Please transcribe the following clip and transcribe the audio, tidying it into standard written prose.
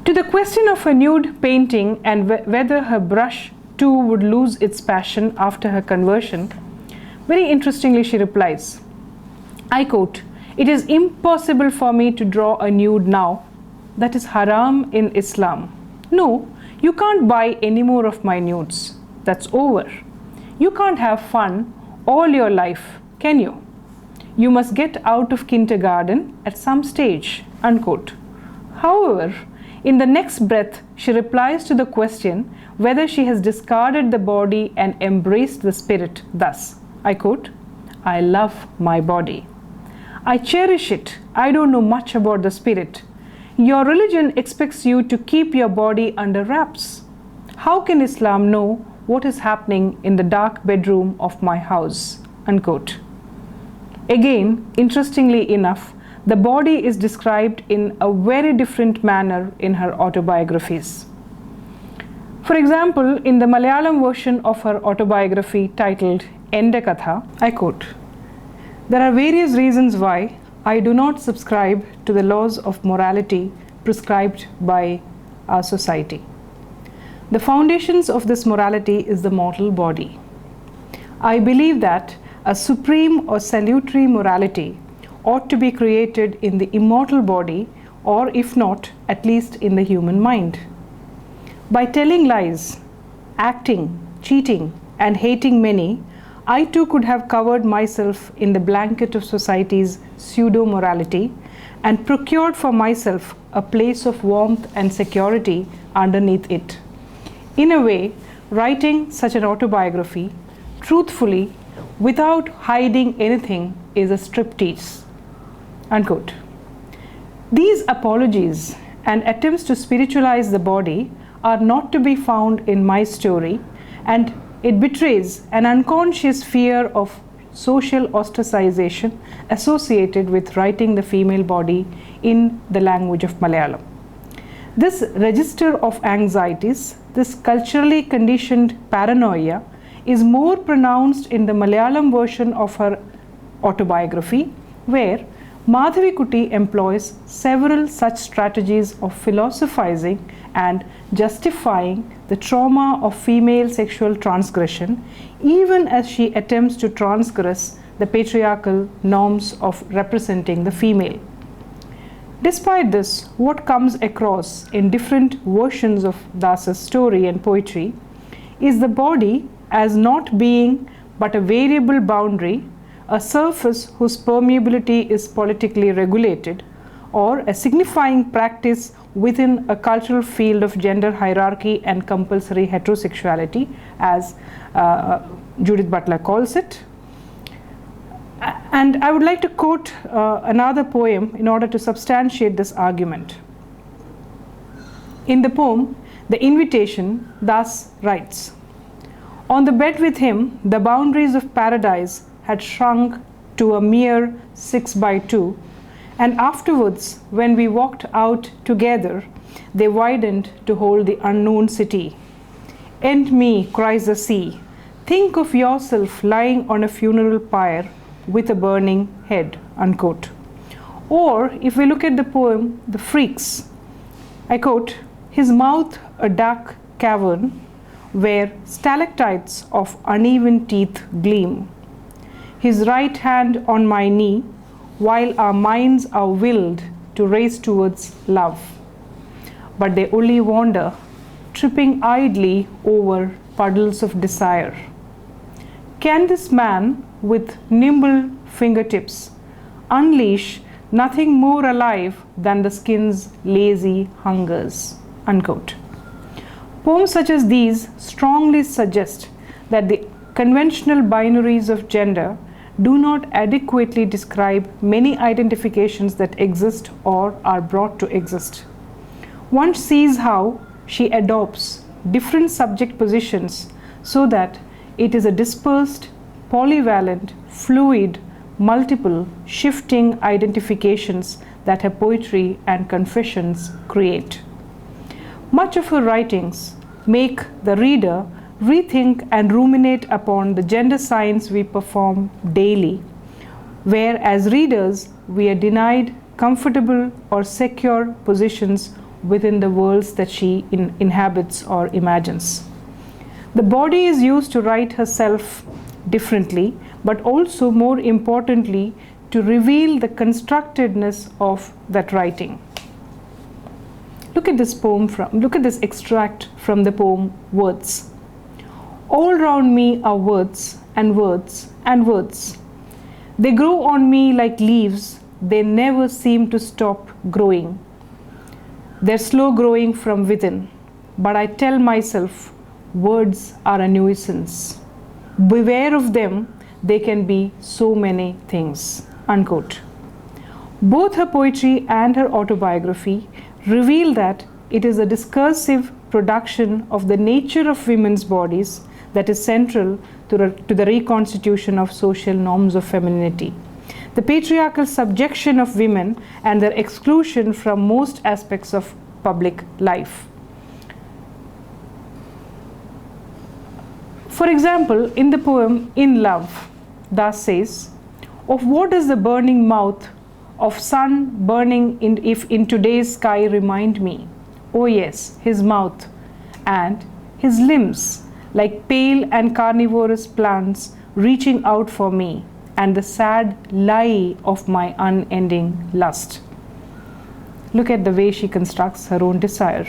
To the question of a nude painting and whether her brush too would lose its passion after her conversion, very interestingly she replies, I quote, "It is impossible for me to draw a nude now. That is haram in Islam. No, you can't buy any more of my nudes. That's over. You can't have fun all your life, can you? You must get out of kindergarten at some stage," unquote. However, in the next breath, she replies to the question whether she has discarded the body and embraced the spirit thus, I quote, "I love my body. I cherish it. I don't know much about the spirit. Your religion expects you to keep your body under wraps. How can Islam know what is happening in the dark bedroom of my house?" Unquote. Again, interestingly enough, the body is described in a very different manner in her autobiographies. For example, in the Malayalam version of her autobiography titled Ende Katha, I quote, "There are various reasons why I do not subscribe to the laws of morality prescribed by our society. The foundations of this morality is the mortal body. I believe that a supreme or salutary morality ought to be created in the immortal body, or if not, at least in the human mind. By telling lies, acting, cheating, and hating many, I too could have covered myself in the blanket of society's pseudo-morality and procured for myself a place of warmth and security underneath it. In a way, writing such an autobiography, truthfully, without hiding anything, is a striptease." Unquote. These apologies and attempts to spiritualize the body are not to be found in my story, and it betrays an unconscious fear of social ostracization associated with writing the female body in the language of Malayalam. This register of anxieties, this culturally conditioned paranoia, is more pronounced in the Malayalam version of her autobiography, where Madhavikutty employs several such strategies of philosophizing and justifying the trauma of female sexual transgression, even as she attempts to transgress the patriarchal norms of representing the female. Despite this, what comes across in different versions of Dasa's story and poetry is the body as not being but a variable boundary, a surface whose permeability is politically regulated, or a signifying practice within a cultural field of gender hierarchy and compulsory heterosexuality, as Judith Butler calls it. And I would like to quote another poem in order to substantiate this argument. In the poem, The Invitation, Das writes, "On the bed with him, the boundaries of paradise had shrunk to a mere 6x2, and afterwards, when we walked out together, they widened to hold the unknown city. End me, cries the sea. Think of yourself lying on a funeral pyre with a burning head." Unquote. Or if we look at the poem The Freaks, I quote, "His mouth a dark cavern where stalactites of uneven teeth gleam. His right hand on my knee, while our minds are willed to race towards love. But they only wander, tripping idly over puddles of desire. Can this man with nimble fingertips unleash nothing more alive than the skin's lazy hungers?" Unquote. Poems such as these strongly suggest that the conventional binaries of gender do not adequately describe many identifications that exist or are brought to exist. One sees how she adopts different subject positions so that it is a dispersed, polyvalent, fluid, multiple, shifting identifications that her poetry and confessions create. Much of her writings make the reader rethink and ruminate upon the gender science we perform daily, where as readers we are denied comfortable or secure positions within the worlds that she inhabits or imagines. The body is used to write herself differently, but also more importantly, to reveal the constructedness of that writing. Look at this extract from the poem Words. All round me are words and words and words. They grow on me like leaves, they never seem to stop growing. They're slow growing from within, but I tell myself, words are a nuisance. Beware of them, they can be so many things. Unquote. Both her poetry and her autobiography reveal that it is a discursive production of the nature of women's bodies that is central to the reconstitution of social norms of femininity. The patriarchal subjection of women and their exclusion from most aspects of public life. For example, in the poem In Love, Das says, "Of what is the burning mouth of sun burning if in today's sky remind me? Oh yes, his mouth, and his limbs, like pale and carnivorous plants reaching out for me, and the sad lie of my unending lust." Look at the way she constructs her own desire.